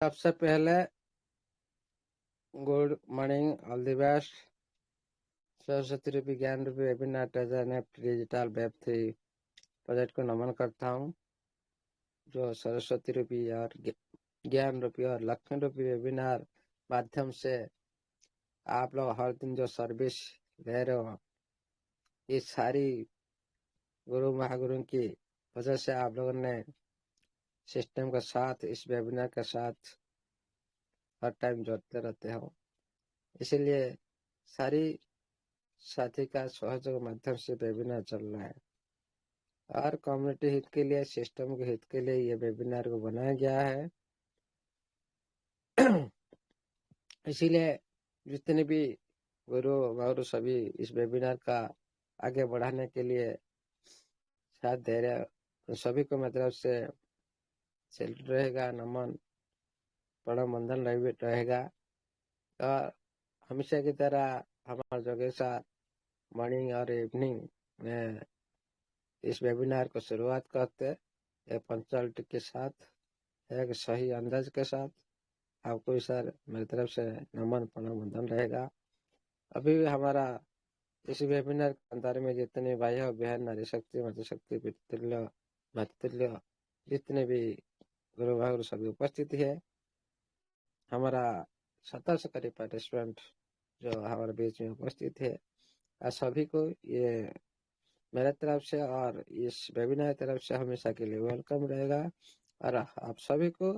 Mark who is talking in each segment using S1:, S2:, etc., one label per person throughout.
S1: सबसे पहले good morning, all the best. Saraswati रूपी ज्ञान रूपी webinar treasure NEFT digital web 3 project को नमन करता हूँ, जो सरस्वती रूपी और ज्ञान रूपी और लक्ष्मी रूपी वेबिनार माध्यम से आप लोग हर दिन जो सर्विस ले रहे हो, ये सारी गुरु महागुरु की वजह से आप लोगों ने सिस्टम के साथ, इस वेबिनार के साथ हर टाइम जोड़ते रहते हो। इसीलिए सारी साथी का सहयोग के माध्यम से वेबिनार चल रहा है और कम्युनिटी हित के लिए, सिस्टम के हित के लिए ये वेबिनार को बनाया गया है। इसीलिए जितने भी गुरु और सभी इस वेबिनार का आगे बढ़ाने के लिए साथ दे रहे, तो सभी को मतलब से सैल्यूट रहेगा, नमन प्रणाम वंदन रहेगा। और हमेशा की तरह हमारे जगह साथ मॉर्निंग और इवनिंग में इस वेबिनार को शुरुआत करते एक पंक्चुअलिटी के साथ, एक सही अंदाज के साथ। आपको सर मेरी तरफ से नमन प्रणाम वंदन रहेगा। अभी भी हमारा इस वेबिनार के अंदर में जितने भाई बहन, नारी शक्ति, मातृशक्ति, पितृतुल्य, मातृतुल्य, जितने भी गुरु भाई सभी उपस्थित है। हमारा 70 से करीब पार्टिसिपेंट जो हमारे बीच में उपस्थित है, सभी को ये मेरे तरफ से और इस वेबिनार की तरफ से हमेशा के लिए वेलकम रहेगा। और आप सभी को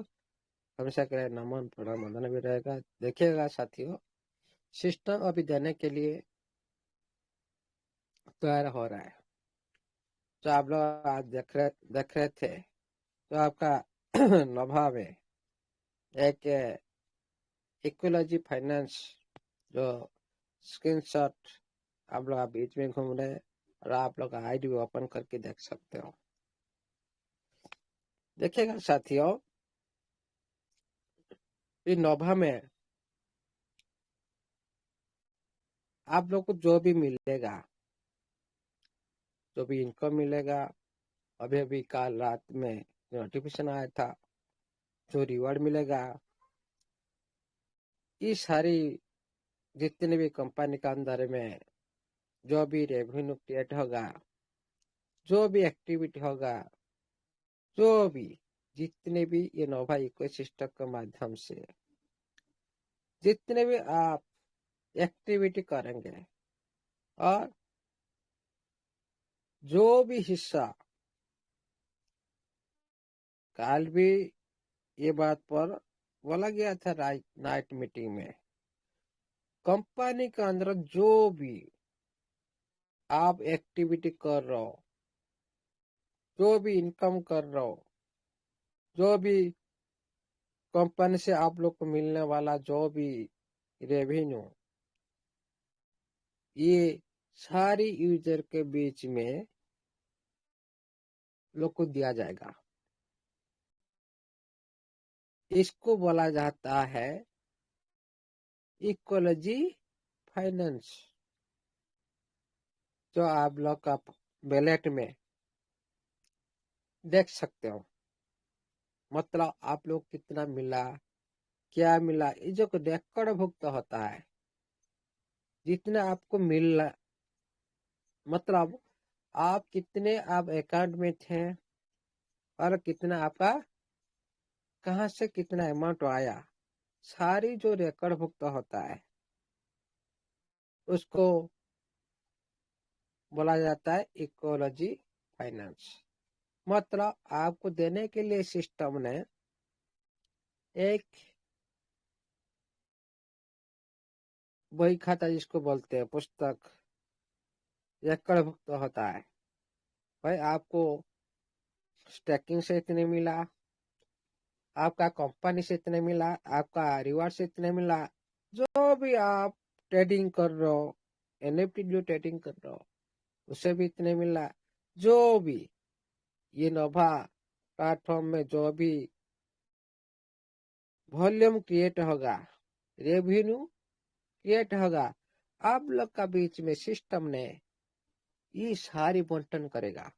S1: हमेशा के लिए नमन प्रणाम वंदन भी रहेगा। देखिएगा साथियों, सिस्टम अभी देने के लिए तैयार हो रहा है। तो आप लोग आज देख रहे थे, तो आपका नभा में एक इकोलॉजी फाइनेंस जो स्क्रीनशॉट आप लोग बीच में घूम रहे, और आप लोग आईडी ओपन करके देख सकते हो। देखिएगा साथियों, इस नोभा में आप लोग को जो भी मिलेगा, जो भी इनकम मिलेगा, अभी अभी कल रात में नोटिफिकेशन आया था, जो रिवॉर्ड मिलेगा, ये सारी जितने भी कंपनी के अंदर में जो भी रेवेन्यू क्रिएट होगा, जो भी एक्टिविटी होगा, जो भी जितने भी ये नोभा इकोसिस्टम के माध्यम से जितने भी आप एक्टिविटी करेंगे और जो भी हिस्सा, कल भी ये बात पर बोला गया था नाइट मीटिंग में, कंपनी के अंदर जो भी आप एक्टिविटी कर रहे हो, जो भी इनकम कर रहे हो, जो भी कंपनी से आप लोग को मिलने वाला जो भी रेवेन्यू, ये सारी यूजर के बीच में लोग को दिया जाएगा। इसको बोला जाता है इकोलॉजी फाइनेंस, जो आप लोग का बैलेट में देख सकते हो। मतलब आप लोग कितना मिला, क्या मिला, ये जो रेकॉर्ड भुगत होता है, जितना आपको मिल, मतलब आप कितने आप अकाउंट में थे और कितना आपका कहां से कितना अमाउंट आया, सारी जो रिकॉर्ड भुगत होता है उसको बोला जाता है इकोलॉजी फाइनेंस। मतलब आपको देने के लिए सिस्टम ने एक बही खाता, जिसको बोलते हैं पुस्तक, रिकॉर्ड भुगत होता है। भाई आपको स्टैकिंग से इतने मिला, आपका कंपनी से इतने मिला, आपका रिवार्ड से इतने मिला, जो भी आप ट्रेडिंग कर रहे हो, एनएफटी जो ट्रेडिंग कर रहे हो उसे भी इतने मिला, जो भी ये नोभा प्लेटफॉर्म में जो भी वॉल्यूम क्रिएट होगा, रेवेन्यू क्रिएट होगा, आप लोग का बीच में सिस्टम ने ये सारी बंटन करेगा।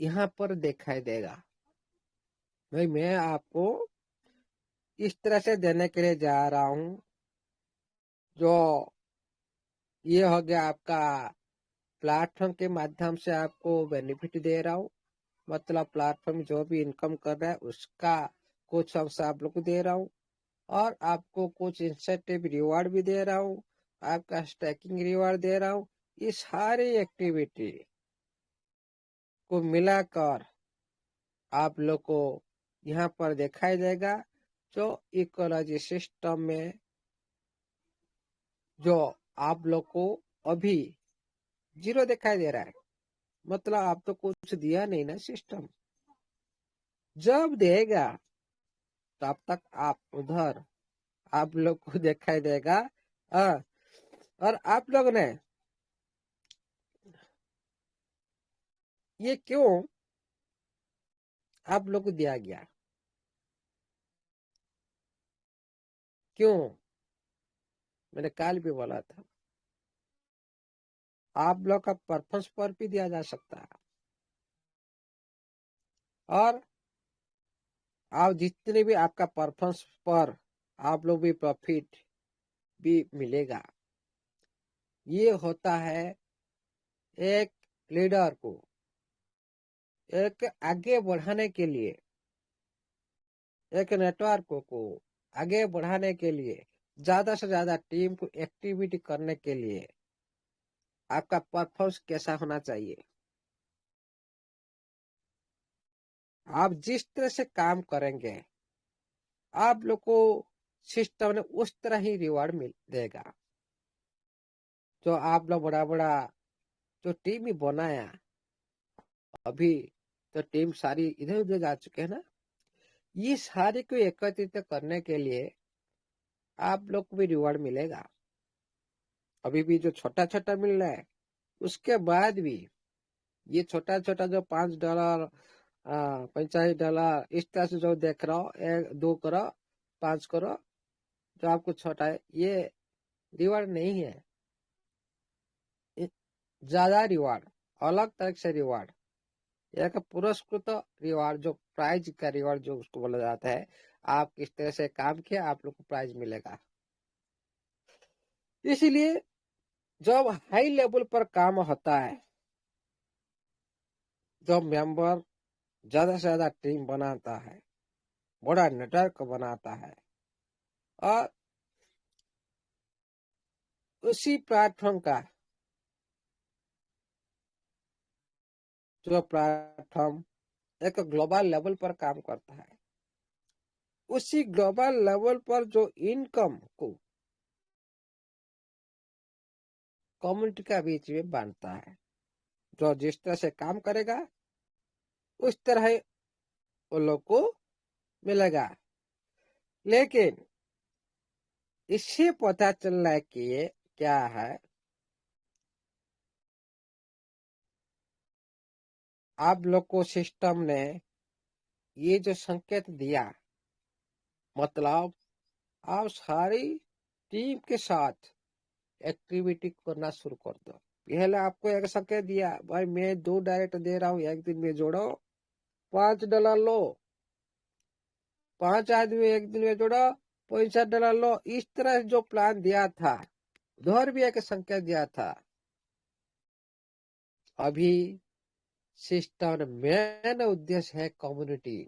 S1: यहाँ पर दिखाई देगा भाई मैं आपको इस तरह से देने के लिए जा रहा हूं, जो ये हो गया आपका प्लेटफॉर्म के माध्यम से आपको बेनिफिट दे रहा हूँ। मतलब प्लेटफॉर्म जो भी इनकम कर रहा है उसका कुछ अंश आप लोग को दे रहा हूँ, और आपको कुछ इंसेंटिव रिवार्ड भी दे रहा हूँ, आपका स्टैकिंग रिवार्ड दे रहा हूँ। ये सारी एक्टिविटी को मिलाकर आप लोग को यहाँ पर दिखाई देगा, जो इकोलॉजी सिस्टम में जो आप लोग को अभी जीरो दिखाई दे रहा है। मतलब आप तो कुछ दिया नहीं ना सिस्टम, जब देगा तब तक आप उधर आप लोग को दिखाई देगा। हाँ, और आप लोग ने ये क्यों आप लोग को दिया गया, क्यों? मैंने कल भी बोला था, आप लोग का परफॉर्मेंस पर भी दिया जा सकता है, और आप जितने भी आपका परफॉर्मेंस पर आप लोग भी प्रॉफिट भी मिलेगा। ये होता है एक लीडर को एक आगे बढ़ाने के लिए, एक नेटवर्क को आगे बढ़ाने के लिए, ज्यादा से ज्यादा टीम को एक्टिविटी करने के लिए आपका परफॉर्मेंस कैसा होना चाहिए। आप जिस तरह से काम करेंगे आप लोग को सिस्टम ने उस तरह ही रिवार्ड मिल देगा। जो आप लोग बड़ा बड़ा जो टीम ही बनाया, अभी तो टीम सारी इधर उधर जा चुके हैं ना, ये सारे को एकत्रित करने के लिए आप लोग को भी रिवार्ड मिलेगा। अभी भी जो छोटा छोटा मिल रहा है, उसके बाद भी ये छोटा छोटा जो $5, $45 इस तरह से जो देख रहा हो, 1, 2 करोड़, 5 करोड़, जो आपको छोटा है, ये रिवार्ड नहीं है। ज्यादा रिवार्ड, अलग तरह से रिवार्ड, एक पुरस्कृत रिवार्ड, जो प्राइज का रिवार्ड जो उसको बोला जाता है। आप किस तरह से काम किया आप लोग को प्राइज मिलेगा। इसीलिए जब हाई लेवल पर काम होता है, जब मेंबर ज्यादा से ज्यादा टीम बनाता है, बड़ा नेटवर्क बनाता है, और उसी प्लेटफॉर्म का जो प्लेटफॉर्म एक ग्लोबल लेवल पर काम करता है, उसी ग्लोबल लेवल पर जो इनकम को कम्युनिटी के बीच में बांटता है। जो जिस तरह से काम करेगा उस तरह ही उन लोग को मिलेगा। लेकिन इससे पता चल रहा है कि ये क्या है, आप लोग को सिस्टम ने ये जो संकेत दिया, मतलब आप सारी टीम के साथ एक्टिविटी करना शुरू कर दो। पहले आपको एक संकेत दिया, भाई मैं 2 डायरेक्ट दे रहा हूँ, एक दिन में जोड़ो, $5 लो, 5 आदमी एक दिन में जोड़ो, $65 लो। इस तरह जो प्लान दिया था, उधर भी एक संकेत दिया था। अभी सिस्टम मेन उद्देश्य है कम्युनिटी।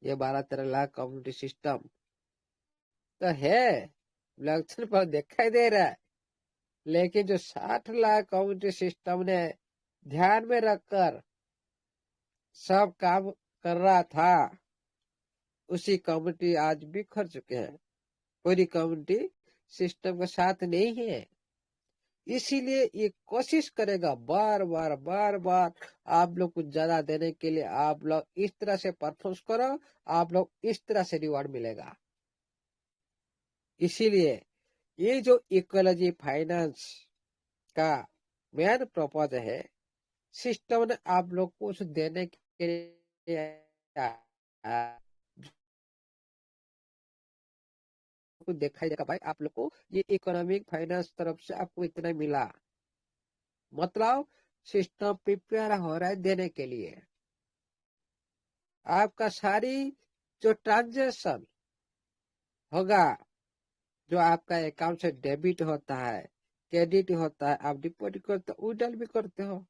S1: ये 12-13 लाख कम्युनिटी सिस्टम तो है, इलेक्शन पर दिखाई दे रहा है, लेकिन जो 60 लाख कम्युनिटी सिस्टम ने ध्यान में रखकर सब काम कर रहा था, उसी कम्युनिटी आज बिखर चुके हैं। पूरी कम्युनिटी सिस्टम के साथ नहीं है। इसीलिए ये कोशिश करेगा बार बार बार बार आप लोग कुछ ज्यादा देने के लिए, आप लोग इस तरह से परफॉर्म करो, आप लोग इस तरह से रिवार्ड मिलेगा। इसीलिए ये जो इकोलॉजी फाइनेंस का मेन पर्पज है, सिस्टम ने आप लोग को कुछ देने के लिए को देखा जाएगा। भाई आप लोग को ये इकोनॉमिक फाइनेंस तरफ से आपको इतना मिला, मतलब सिस्टम प्रिपेयर हो रहा है देने के लिए। आपका सारी जो ट्रांजेक्शन होगा, जो आपका अकाउंट से डेबिट होता है, क्रेडिट होता है, आप डिपॉजिट करते हो, विड्रॉल भी करते हो।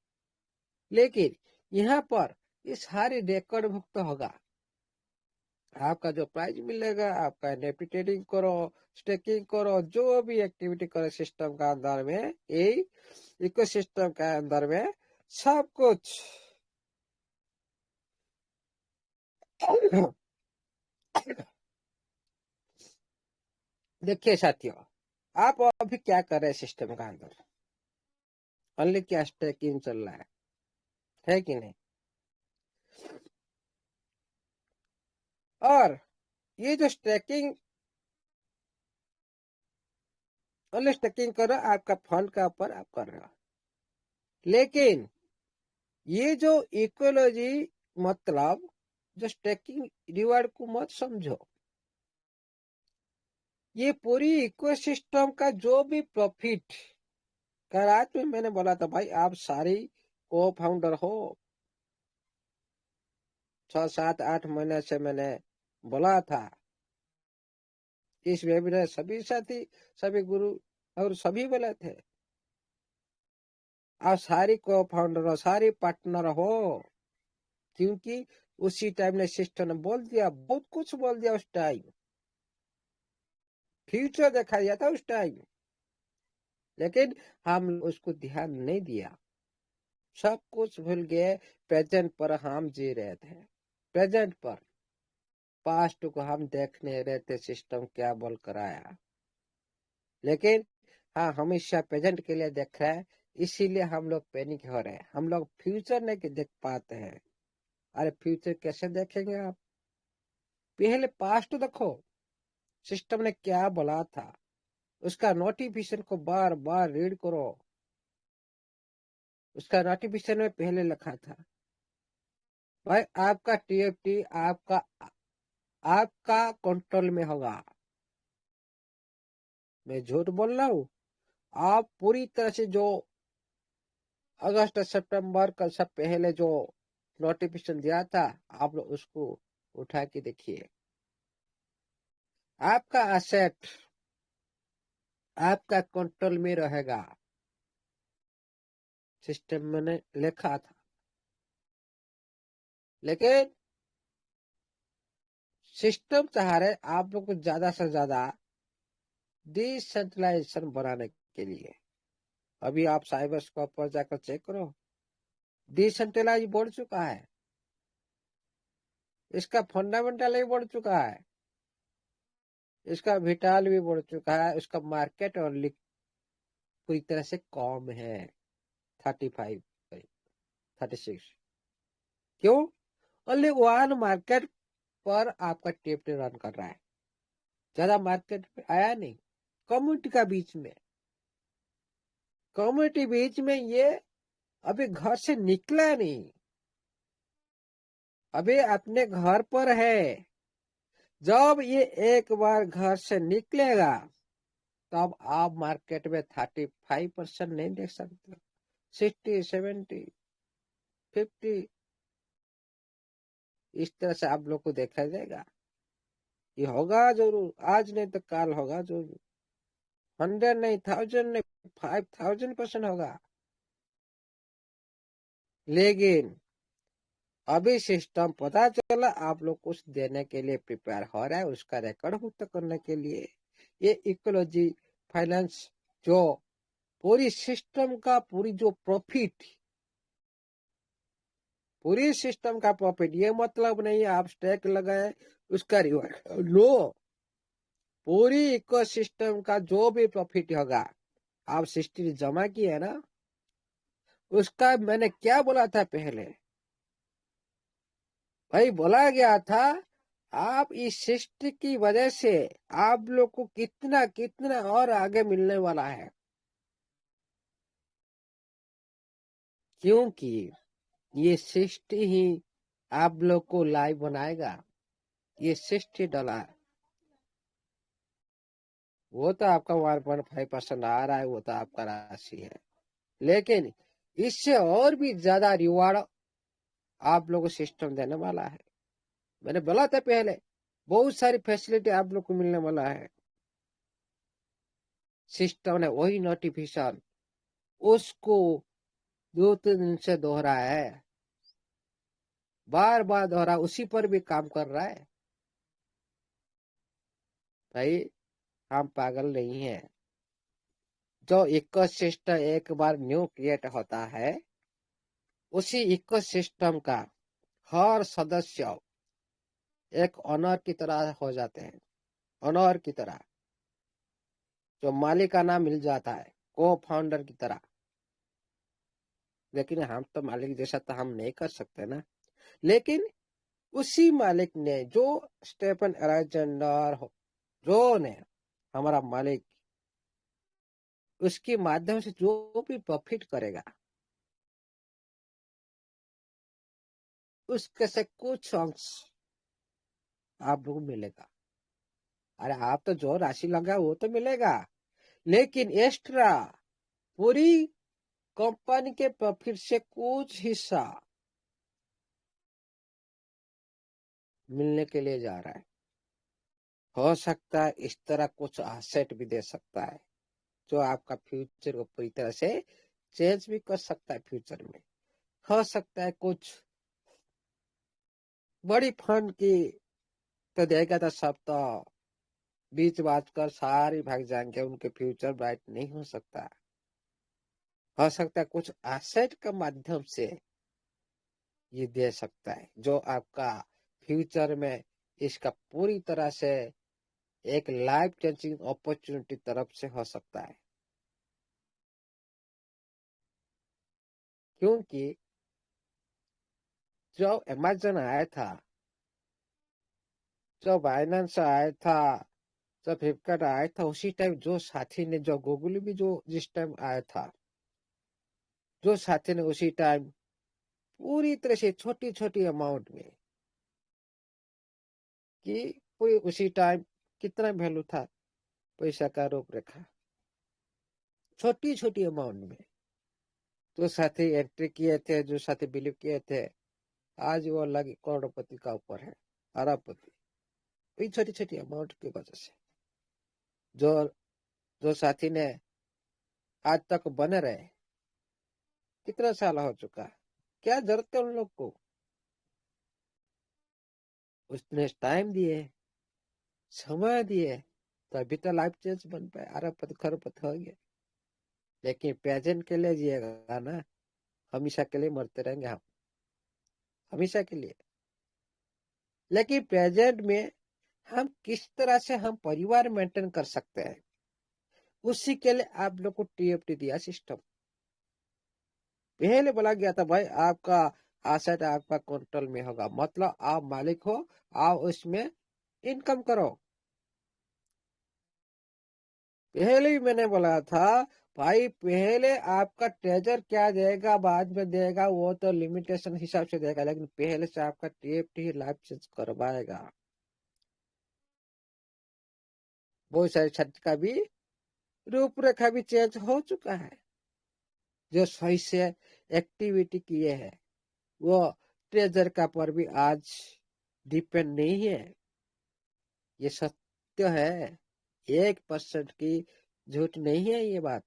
S1: लेकिन यहाँ पर ये सारी रिकॉर्ड भुक्त होगा। आपका जो प्राइज मिलेगा, आपका एनएफटी ट्रेडिंग करो, स्टेकिंग करो, जो भी एक्टिविटी करो सिस्टम का अंदर में, यही इकोसिस्टम के अंदर में सब कुछ देखिए साथियों, आप अभी क्या कर रहे हैं सिस्टम का अंदर, ओनली क्या स्टेकिंग चल रहा है कि नहीं? और ये जो स्टेकिंग, ओनली स्टेकिंग करो, आपका फंड का ऊपर आप कर रहे हो। लेकिन ये जो इकोलॉजी, मतलब जो स्टेकिंग रिवार्ड को मत समझो, ये पूरी इकोसिस्टम का जो भी प्रॉफिट का, रात में मैंने बोला था भाई, आप सारी को फाउंडर हो, 6 7 8 महीने से मैंने बोला था, इस वेबिनार सभी साथी, सभी गुरु और सभी बोले थे, आप सारी को फाउंडर हो, सारी पार्टनर हो। क्योंकि उसी टाइम ने सिस्टम ने बोल दिया, बहुत कुछ बोल दिया उस टाइम, फ्यूचर देखा दिया था उस टाइम। लेकिन हम उसको ध्यान नहीं दिया, सब कुछ भूल गए, प्रेजेंट पर हम जी रहे थे, प्रेजेंट पर। पास्ट को हम देखने रहे थे, सिस्टम क्या बोल कर आया। लेकिन हाँ, हमेशा प्रेजेंट के लिए देख रहे हैं, इसीलिए हम लोग पैनिक हो रहे हैं, हम लोग फ्यूचर नहीं देख पाते हैं। अरे फ्यूचर कैसे देखेंगे आप? पहले पास्ट देखो, सिस्टम ने क्या बोला था, उसका नोटिफिकेशन को बार बार रीड करो। उसका नोटिफिकेशन में पहले लिखा था भाई, आपका टीएफटी आपका कंट्रोल में होगा। मैं झूठ बोल रहा हूँ? आप पूरी तरह से जो अगस्त सितंबर का सब पहले जो नोटिफिकेशन दिया था, आप लोग उसको उठा के देखिए। आपका असेट आपका कंट्रोल में रहेगा, सिस्टम में लिखा था। लेकिन सिस्टम चाह रहे आप लोग को ज्यादा से ज्यादा डिसेंट्रलाइजेशन बनाने के लिए। अभी आप साइबर स्कोप पर जाकर चेक करो, डिसेंट्रलाइज बढ़ चुका है, इसका फंडामेंटल भी बढ़ चुका है, इसका विटाल भी बढ़ चुका है, उसका मार्केट और पूरी तरह से कम है, 35 36। क्यों? ओनली वन मार्केट पर आपका टेप रन कर रहा है, ज्यादा मार्केट पे आया नहीं। कम्युनिटी का बीच में, कम्युनिटी बीच में ये अभी घर से निकला नहीं, अभी अपने घर पर है। जब ये एक बार घर से निकलेगा, तब आप मार्केट में 35% नहीं देख सकते, 60 70 50, इस तरह से आप लोग को देखा जाएगा। ये होगा जरूर, आज नहीं तो कल होगा जरूर, 100 नहीं, 1000 नहीं, 5000% होगा। लेकिन अभी सिस्टम पता चला, आप लोग कुछ देने के लिए प्रिपेयर हो रहा है, उसका रिकॉर्ड मुक्त करने के लिए। ये इकोलॉजी फाइनेंस जो पूरी सिस्टम का पूरी जो प्रॉफिट, पूरी सिस्टम का प्रॉफिट, ये मतलब नहीं है आप स्टैक लगाए उसका रिवार्ड, नो। पूरी इकोसिस्टम का जो भी प्रॉफिट होगा, आप 60 जमा किए ना, उसका मैंने क्या बोला था पहले भाई, बोला गया था आप इस सिस्टम की वजह से आप लोग को कितना कितना और आगे मिलने वाला है। क्योंकि ये सिस्टम ही आप लोग को लाइव बनाएगा। ये $60, वो तो आपका 1.5% आ रहा है, वो तो आपका राशि है। लेकिन इससे और भी ज्यादा रिवार्ड आप लोगों को सिस्टम देने वाला है। मैंने बोला था पहले, बहुत सारी फैसिलिटी आप लोग को मिलने वाला है। सिस्टम ने वही नोटिफिकेशन उसको 2-3 दिन से दोहरा है, बार बार दोहरा, उसी पर भी काम कर रहा है। भाई हम पागल नहीं है। जो इकोसिस्टम एक बार न्यू क्रिएट होता है, उसी इकोसिस्टम का हर सदस्य एक ऑनर की तरह हो जाते हैं, ऑनर की तरह, जो मालिकाना मिल जाता है, को फाउंडर की तरह। लेकिन हम तो मालिक जैसा तो हम नहीं कर सकते ना। लेकिन उसी मालिक ने, जो स्टेफन अलेक्जेंडर जो ने, हमारा मालिक, उसके माध्यम से जो भी प्रॉफिट करेगा, उसके से कुछ अंश आप लोग मिलेगा। अरे आप तो जो राशि लगा वो तो मिलेगा, लेकिन एक्स्ट्रा पूरी कंपनी के प्रॉफिट से कुछ हिस्सा मिलने के लिए जा रहा है। हो सकता है इस तरह कुछ एसेट भी दे सकता है, जो आपका फ्यूचर को पूरी तरह से चेंज भी कर सकता है। फ्यूचर में हो सकता है कुछ बड़ी फंड की तो देगा, तो सब तो बीच बात कर सारी भाग जाएंगे, उनके फ्यूचर ब्राइट नहीं हो सकता। हो सकता है कुछ एसेट के माध्यम से ये दे सकता है, जो आपका फ्यूचर में इसका पूरी तरह से एक लाइफ चेंजिंग अपॉर्चुनिटी तरफ से हो सकता है। क्योंकि जब अमेजन आया था, जब बाइनेंस आया था, जब फ्लिपकार्ट आया था, उसी टाइम जो साथी ने, जो गूगल भी जो जिस टाइम आया था, जो साथी ने उसी टाइम पूरी तरह से छोटी छोटी अमाउंट में, कि पूरी उसी टाइम कितना वैल्यू था पैसा का रूपरेखा, छोटी छोटी अमाउंट में जो साथी एंट्री किए थे, जो साथी बिलीव किए थे, आज वो अलग करोड़पति का ऊपर है, अरबपति, वही छोटी छोटी अमाउंट की वजह से। जो जो साथी ने आज तक बने रहे, कितना साल हो चुका, क्या जरूरत है उन लोग को। उसने टाइम दिए, समय दिए, तभी तो लाइफ चेंज बन पाए, अरबपति खरबपति हो गए। लेकिन प्रेजेंट के लिए जिएगा ना, हमेशा के लिए मरते रहेंगे हम, हमेशा के लिए। लेकिन प्रेजेंट में हम किस तरह से हम परिवार मेंटेन कर सकते हैं, उसी के लिए आप लोग को टीएफटी दिया सिस्टम। पहले बोला गया था भाई आपका एसेट आपका कंट्रोल में होगा, मतलब आप मालिक हो, आप उसमें इनकम करो। पहले भी मैंने बोला था भाई, पहले आपका ट्रेजर क्या देगा बाद में देगा, वो तो लिमिटेशन हिसाब से देगा, लेकिन पहले से आपका टीएफटी लाइफ चेंज करवाएगा। बहुत सारे छठ का भी रूपरेखा भी चेंज हो चुका है। जो सही से एक्टिविटी किए हैं, वो ट्रेजर का पर भी आज डिपेंड नहीं है। ये सत्य है, 1% की झूठ नहीं है ये बात।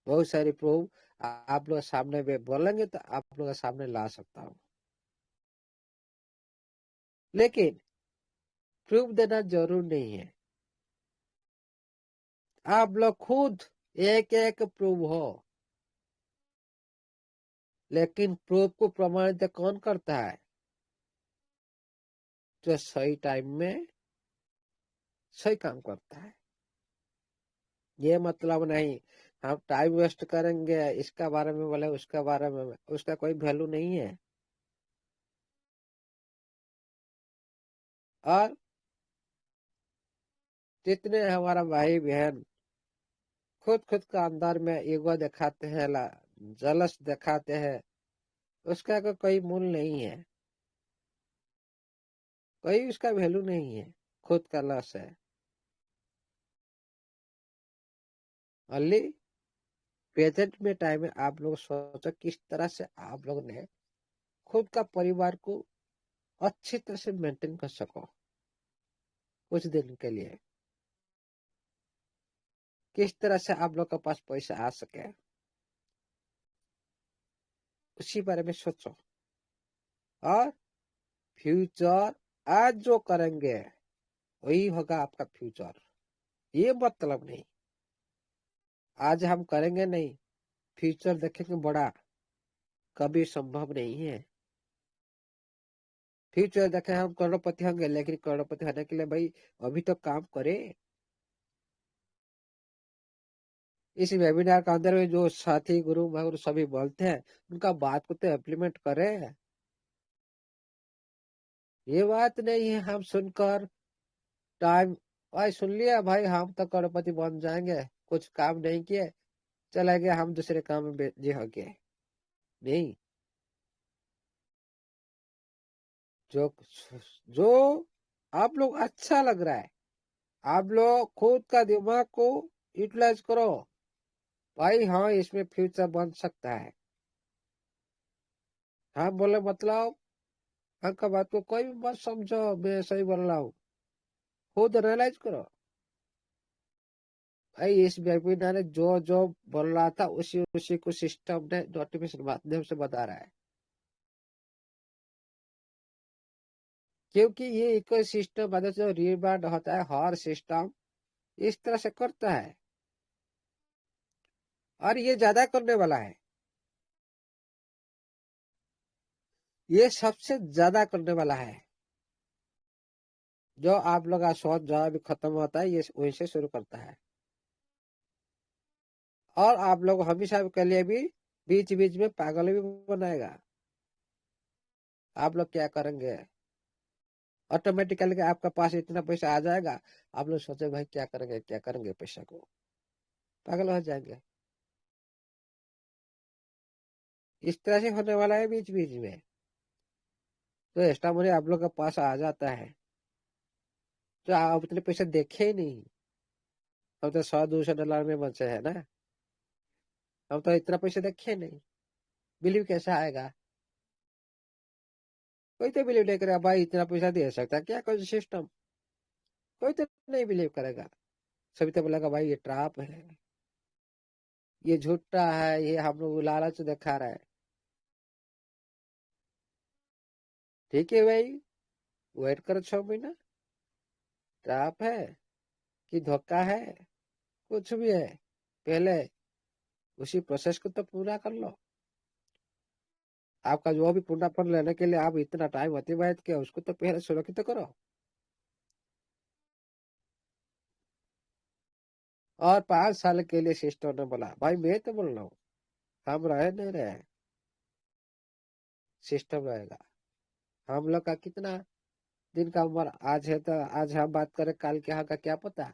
S1: बहुत सारी प्रूफ आप लोग सामने में बोलेंगे तो आप लोग के सामने ला सकता हूँ, लेकिन प्रूफ देना जरूर नहीं है। आप लोग खुद एक एक प्रूफ हो, लेकिन प्रूफ को प्रमाणित कौन करता है? जो सही टाइम में सही काम करता है। ये मतलब नहीं हम टाइम वेस्ट करेंगे, इसका बारे में बोले उसका बारे में, उसका कोई वैल्यू नहीं है। और जितने हमारा भाई बहन खुद खुद का अंदर में ईगो दिखाते हैं, जलस दिखाते हैं, उसका कोई मूल नहीं है, कोई उसका वैल्यू नहीं है, खुद का लॉस है। ओनली प्रेजेंट में टाइम में आप लोग सोचो किस तरह से आप लोग ने खुद का परिवार को अच्छी तरह से मेंटेन कर सको कुछ दिन के लिए, किस तरह से आप लोग के पास पैसा आ सके, उसी बारे में सोचो। और फ्यूचर आज जो करेंगे वही होगा आपका फ्यूचर। ये मतलब नहीं आज हम करेंगे नहीं फ्यूचर देखेंगे बड़ा, कभी संभव नहीं है। फ्यूचर देखे हम करोड़पति होंगे, लेकिन करोड़पति होने के लिए भाई अभी तो काम करे। इस वेबिनार के अंदर में जो साथी गुरु गुरु सभी बोलते हैं उनका बात को तो इम्प्लीमेंट करे। ये बात नहीं है हम सुनकर टाइम भाई सुन लिया भाई हम तो करोड़पति बन जाएंगे, कुछ काम नहीं किए चले गए हम दूसरे काम में बिजी हो गए। नहीं, जो जो आप लोग अच्छा लग रहा है आप लोग खुद का दिमाग को यूटिलाइज करो भाई, हाँ इसमें फ्यूचर बन सकता है। हाँ बोले मतलब आपका बात को कोई भी मत समझो मैं सही बोल रहा हूँ, खुद रियलाइज करो। भाई इस वेबिनार ने जो जो बोल रहा था उसी उसी को सिस्टम ने नोटिफिकेशन माध्यम से बता रहा है, क्योंकि ये इको सिस्टम माध्यम से रिवार्ड होता है हर सिस्टम इस तरह से करता है और ये ज्यादा करने वाला है, ये सबसे ज्यादा करने वाला है। जो आप लोग का सोच जहाँ भी खत्म होता है ये वहीं से शुरू करता है। और आप लोग हमेशा के लिए भी बीच बीच में पागल भी बनाएगा। आप लोग क्या करेंगे ऑटोमेटिकली आपका पास इतना पैसा आ जाएगा, आप लोग सोचे भाई क्या करेंगे पैसा को, पागल हो जाएंगे। इस तरह से होने वाला है बीच बीच में। तो एक्स्ट्रा मनी आप लोग के पास आ जाता है तो आप उतने पैसे देखे ही नहीं। हम तो 100-200 डॉलर में बचे हैं ना, हम तो इतना पैसे देखे नहीं, बिलीव कैसा आएगा। कोई तो बिलीव नहीं करेगा भाई इतना पैसा दे सकता है क्या कोई सिस्टम, कोई तो नहीं बिलीव करेगा। सभी तो बोलेगा भाई ये ट्रैप है, ये झूठा है, ये हम लोग लालच दिखा रहा है। ठीक है भाई, वेट करो 6 महीना, ट्रैप है कि धोखा है, कुछ भी है, पहले उसी प्रोसेस को तो पूरा कर लो। आपका जो भी पूर्णापन लेने के लिए आप इतना टाइम अतिबाहित किया उसको तो पहले सुरक्षित तो करो। और 5 साल के लिए सिस्टर ने बोला भाई मैं तो बोल रहा हूँ हम रहे नहीं रहे, सिस्टम रहेगा। हम लोग का कितना दिन का उम्र आज है तो आज हम बात करें कल क्या होगा क्या पता,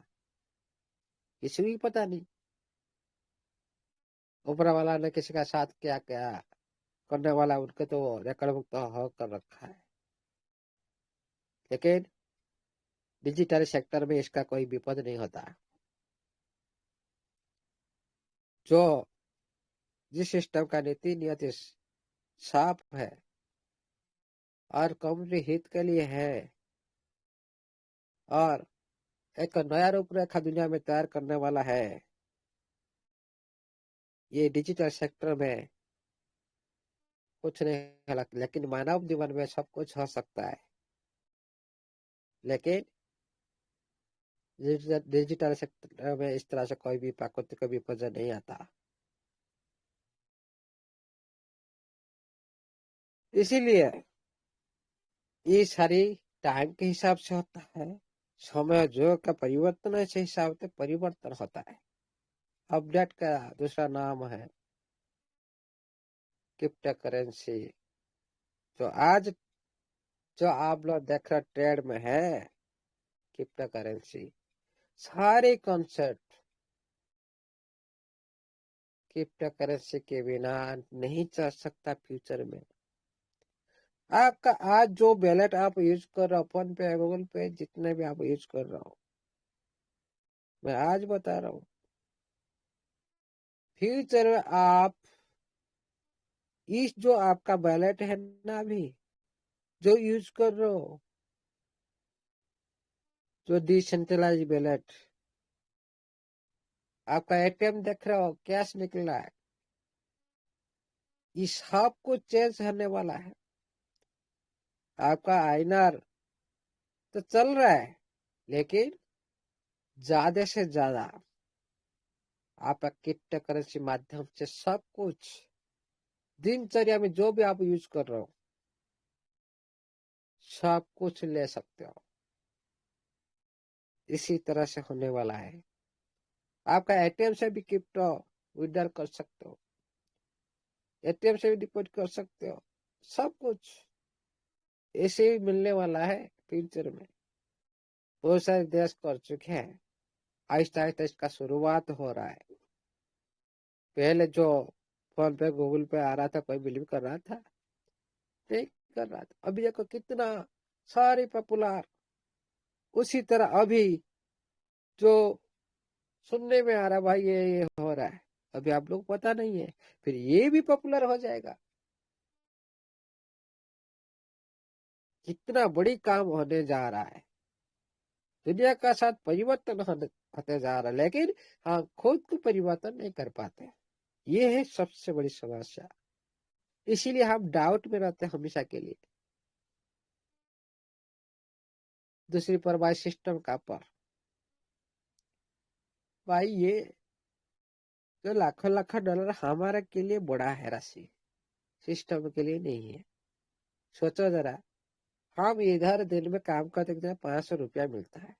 S1: किसी को भी पता नहीं। ऊपर वाला ने किसी का साथ क्या क्या करने वाला उनके तो रिकॉर्ड बुक तो हो कर रखा है। लेकिन डिजिटल सेक्टर में इसका कोई विपद नहीं होता। जो जिस सिस्टम का नीति नियति साफ है और कंपनी हित के लिए है और एक नया रूपरेखा दुनिया में तैयार करने वाला है, ये डिजिटल सेक्टर में कुछ नहीं है, लेकिन मानव जीवन में सब कुछ हो सकता है। लेकिन डिजिटल सेक्टर में इस तरह से कोई भी प्राकृतिक विपर्यय नहीं आता। इसीलिए ये सारी टाइम के हिसाब से होता है, समय जो का परिवर्तन है, से हिसाब से परिवर्तन होता है। अपडेट का दूसरा नाम है क्रिप्टो करेंसी। तो आज जो आप लोग देख रहे ट्रेड में है क्रिप्टो करेंसी, सारे कॉन्सेप्ट क्रिप्टो करेंसी के बिना नहीं चल सकता फ्यूचर में। आपका आज जो वैलेट आप यूज कर रहे हो फोन पे गूगल पे जितने भी आप यूज कर रहे हो, मैं आज बता रहा हूँ फ्यूचर में आप इस जो आपका वैलेट है ना अभी जो यूज कर रहे हो, जो डिसेंट्रलाइज वैलेट, आपका एटीएम देख रहे हो कैश निकला है, इस सब कुछ चेंज होने वाला है। आपका आईएनआर तो चल रहा है, लेकिन ज्यादा से ज्यादा आपका क्रिप्टो करेंसी माध्यम से सब कुछ दिनचर्या में जो भी आप यूज कर रहे हो सब कुछ ले सकते हो। इसी तरह से होने वाला है। आपका एटीएम से भी क्रिप्टो विड्रॉल कर सकते हो, एटीएम से भी डिपॉजिट कर सकते हो, सब कुछ ऐसे ही मिलने वाला है फ्यूचर में। बहुत सारे देश कर चुके हैं, आहिस्ता आहिस्ता इसका शुरुआत हो रहा है। पहले जो फोन पे गूगल पे आ रहा था कोई बिलीव कर रहा था? नहीं कर रहा था। अभी देखो कितना सारी पॉपुलर। उसी तरह अभी जो सुनने में आ रहा है भाई ये हो रहा है, अभी आप लोग पता नहीं है, फिर ये भी पॉपुलर हो जाएगा। कितना बड़ी काम होने जा रहा है। दुनिया का साथ परिवर्तन होते जा रहा है, लेकिन हाँ खुद को परिवर्तन नहीं कर पाते। ये है सबसे बड़ी समस्या। इसीलिए हम डाउट में रहते हैं हमेशा के लिए। दूसरी पर भाई सिस्टम का पर भाई ये जो लाखों लाखों डॉलर हमारे के लिए बड़ा है राशि, सिस्टम के लिए नहीं है। सोचो जरा, हम इधर दिन में काम करते हैं, 500 रुपया मिलता है।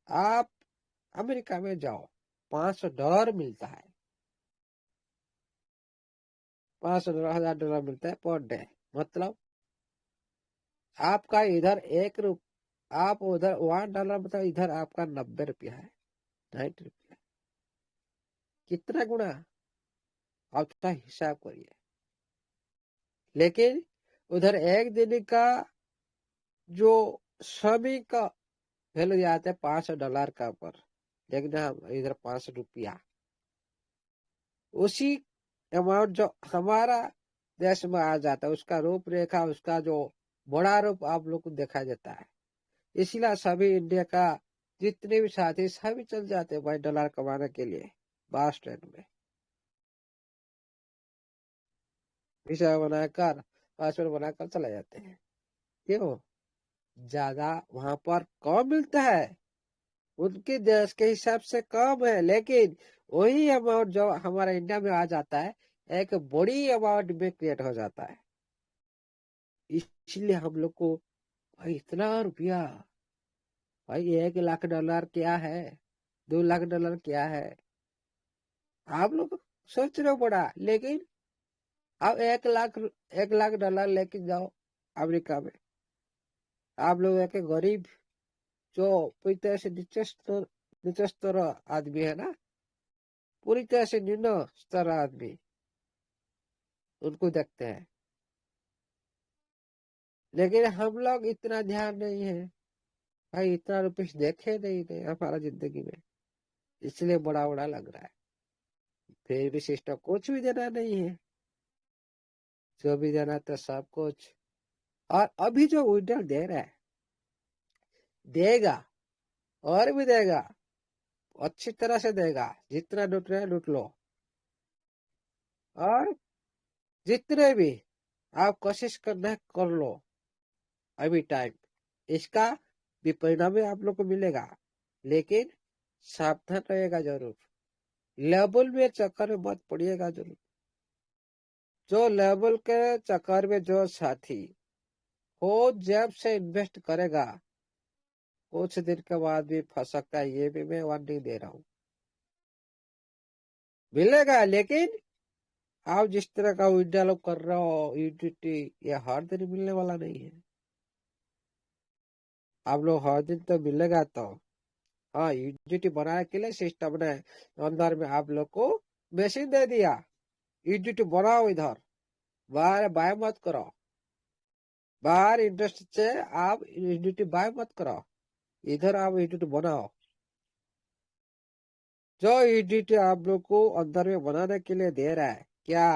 S1: आप अमेरिका में जाओ, $500 मिलता है। $500 $1000 मिलता है पर डे। मतलब आपका इधर आप उधर $1, मतलब इधर आपका 90 रुपया है, 90 रुपया। कितना गुना? आप थोड़ा हिसाब करिए। लेकिन उधर एक दिन का जो श्रमिक का वैल्यू जाता है $500 का ऊपर, लेकिन हम इधर 500 रुपया। उसी अमाउंट जो हमारा देश में आ जाता है, उसका रूपरेखा, उसका जो बड़ा रूप आप लोग को देखा देता है। इसलिए सभी इंडिया का जितने भी साथी सभी चल जाते हैं भाई डॉलर कमाने के लिए बस स्टैंड में, वीजा बनाकर पासपोर्ट बनाकर चले जाते हैं। क्यों? ज्यादा वहां पर कम मिलता है, उनके देश के हिसाब से कम है, लेकिन वही अमाउंट जो हमारा इंडिया में आ जाता है एक बड़ी अमाउंट में क्रिएट हो जाता है। इसलिए हम लोग को भाई इतना रुपया, भाई $1 लाख क्या है, $2 लाख क्या है? आप लोग सोच रहे हो बड़ा, लेकिन आप $1 लाख लेके जाओ अमेरिका में। आप लोग एक गरीब जो पूरी तरह से नीचे स्तर आदमी है ना, पूरी तरह से निम्न स्तर आदमी, उनको देखते हैं। लेकिन हम लोग इतना ध्यान नहीं है भाई, इतना रुपये देखे नहीं हमारा जिंदगी में, इसलिए बड़ा बड़ा लग रहा है। फिर भी सिस्टम कुछ भी देना नहीं है, जो भी देना था सब कुछ। और अभी जो विड्रॉल दे रहा है, देगा और भी देगा, अच्छी तरह से देगा। जितना लूट रहे लूट लो, और जितने भी आप कोशिश करना है कर लो। अभी टाइम इसका भी परिणाम आप लोग को मिलेगा, लेकिन सावधान रहेगा जरूर। लेबल में चक्कर में मत पड़िएगा जरूर। जो लेबल के चक्कर में जो साथी हो जब से इन्वेस्ट करेगा, कुछ दिन के बाद भी फंस सकता है। ये भी मैं वार्निंग दे रहा हूँ। मिलेगा, लेकिन आप जिस तरह का विड्रॉल कर रहे हो यूटिलिटी, ये हर दिन मिलने वाला नहीं है। आप लोग हर दिन तो मिलेगा तो हाँ, यूटिलिटी बनाने के लिए सिस्टम ने अंदर में आप लोग को मशीन दे दिया, यूटिलिटी बनाओ। इधर बाहर बाय मत करो, बाहर इंडस्ट्री से आप यूटिलिटी बाय मत करो, इधर आप यूटिलिटी बनाओ। जो यूटिलिटी आप लोग को अंदर में बनाने के लिए दे रहा है, क्या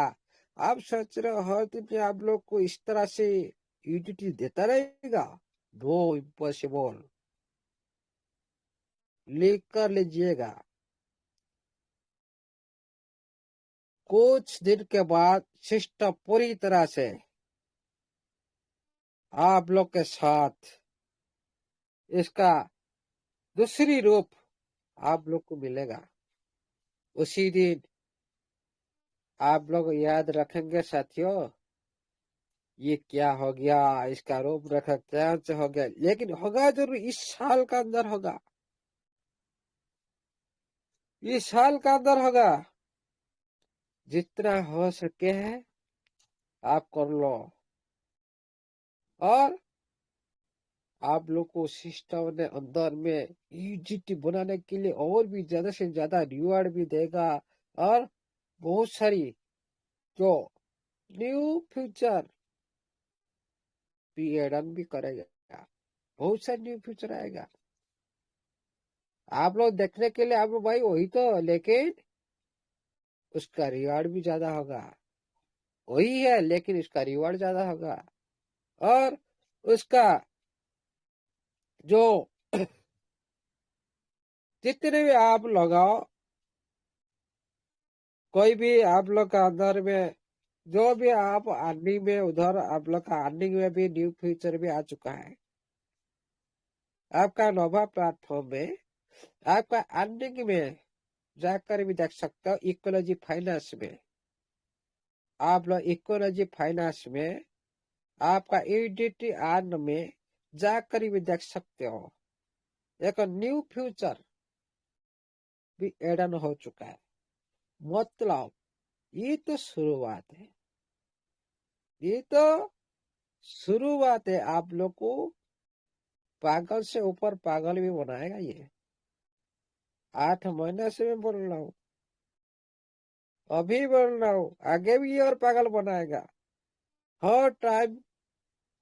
S1: आप सोच रहे हो हर दिन में आप लोग को इस तरह से यूटिलिटी देता रहेगा? No, impossible. लेकर लीजिएगा। कुछ दिन के बाद सिस्टम पूरी तरह से आप लोग के साथ इसका दूसरी रूप आप लोग को मिलेगा। उसी दिन आप लोग याद रखेंगे साथियों, ये क्या हो गया, इसका रूप रेखा क्या से हो गया, लेकिन होगा जरूर, इस साल का अंदर होगा, इस साल का अंदर होगा। जितना हो सके है आप कर लो। और आप लोग को सिस्टम ने अंदर में यूजिटी बनाने के लिए और भी ज्यादा से ज्यादा रिवार्ड भी देगा। और बहुत सारी जो न्यू फ्यूचर भी ऐड ऑन भी करेगा। बहुत सारे न्यू फ्यूचर आएगा आप लोग देखने के लिए। आप लोग भाई वही तो, लेकिन उसका रिवार्ड भी ज्यादा होगा। वही है लेकिन उसका रिवार्ड ज्यादा होगा। और उसका जो जितने भी आप लगाओ, कोई भी आप लोग का अंदर में जो भी आप अर्निंग में, उधर आप लोग का अर्निंग में भी न्यू फीचर भी आ चुका है। आपका नोवा प्लेटफॉर्म में आपका अर्निंग में जाकर भी देख सकते हो। इकोलॉजी फाइनेंस में आप लोग, इकोलॉजी फाइनेंस में आपका ईडीटी अर्न में जाकर भी देख सकते हो। एक न्यू फ्यूचर भी एड ऑन हो चुका है। मतलब ये तो शुरुआत है, ये तो शुरुआत है। आप लोग को पागल से ऊपर पागल भी बनाएगा ये। 8 महीने से मैं बोल रहा हूँ, अभी बोल रहा हूँ, आगे भी और पागल बनाएगा। हर टाइम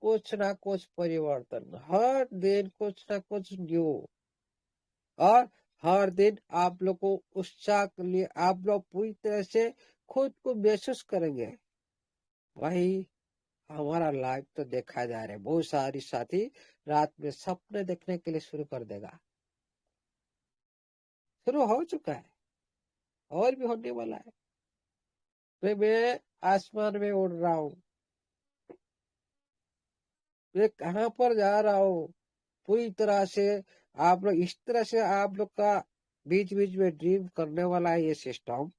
S1: कुछ ना कुछ परिवर्तन, हर दिन कुछ ना कुछ न्यू। और हर दिन आप लोग को उत्साह के लिए आप लोग पूरी तरह से खुद को महसूस करेंगे भाई हमारा लाइव तो देखा जा रहा है। बहुत सारी साथी रात में सपने देखने के लिए शुरू कर देगा। शुरू हो चुका है और भी होने वाला है। तो मैं आसमान में उड़ रहा हूँ, मैं कहाँ पर जा रहा हूँ पूरी तरह से। आप लोग इस तरह से आप लोग का बीच बीच में ड्रीम करने वाला है ये सिस्टम।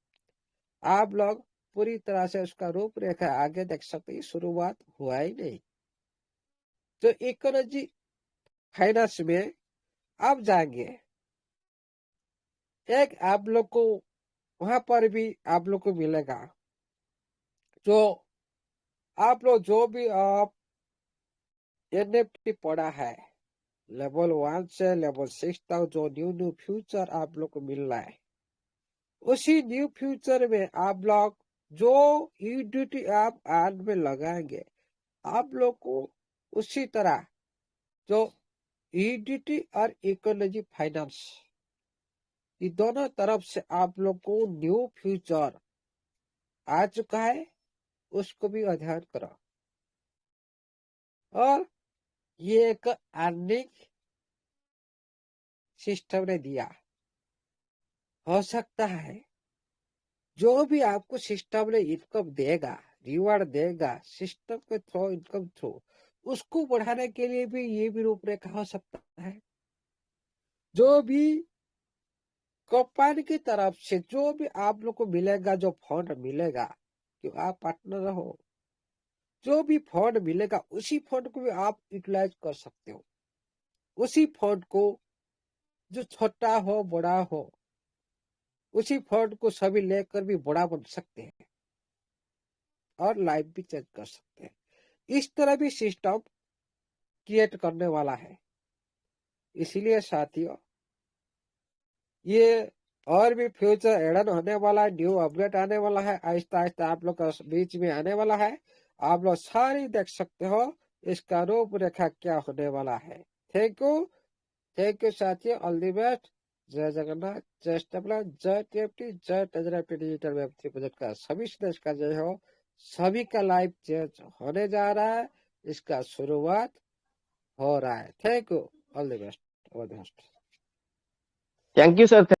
S1: आप लोग पूरी तरह से उसका रूपरेखा आगे देख सकते हैं। शुरुआत हुआ ही नहीं। तो इकोलॉजी फाइनेंस में आप जाएंगे, एक आप लोग को वहां पर भी आप लोग को मिलेगा जो आप लोग जो भी आप एनएफटी पढ़ा है लेवल 1 से लेवल 6 तक, जो न्यू न्यू फ्यूचर आप लोग को मिल रहा है, उसी न्यू फ्यूचर में आप लोग जो यूटिलिटी आप आज में लगाएंगे, आप लोग को उसी तरह जो यूटिलिटी और इकोलॉजी फाइनेंस, ये दोनों तरफ से आप लोग को न्यू फ्यूचर आ चुका है, उसको भी अध्ययन करो। और ये एक अर्निंग सिस्टम ने दिया। हो सकता है जो भी आपको सिस्टम ने इनकम देगा, रिवार्ड देगा सिस्टम के थ्रू, इनकम थ्रू, उसको बढ़ाने के लिए भी ये भी रूपरेखा हो सकता है। जो भी कंपनी की तरफ से जो भी आप लोग को मिलेगा, जो फंड मिलेगा कि आप पार्टनर हो, जो भी फंड मिलेगा उसी फंड को भी आप यूटिलाइज कर सकते हो। उसी फंड को, जो छोटा हो बड़ा हो, उसी फंड को सभी लेकर भी बड़ा बन सकते हैं और लाइफ भी चेंज कर सकते हैं। इस तरह भी सिस्टम क्रिएट करने वाला है। इसीलिए साथियों, ये और भी फ्यूचर एडन होने वाला है, न्यू अपडेट आने वाला है, आहिस्ता आहिस्ता आप लोग का बीच में आने वाला है। आप लोग सारी देख सकते हो इसका रूपरेखा क्या होने वाला है। थैंक यू साथियों, ऑल द बेस्ट। जय जगन्नाथ, जय स्टेबला, जय टीएफटी, जय Tejra P digital web 3 project का सभी सदस्य का जय हो। सभी का लाइफ चेंज होने जा रहा है। इसका शुरुआत हो रहा है। Thank you, all the best, all the best.
S2: Thank you sir.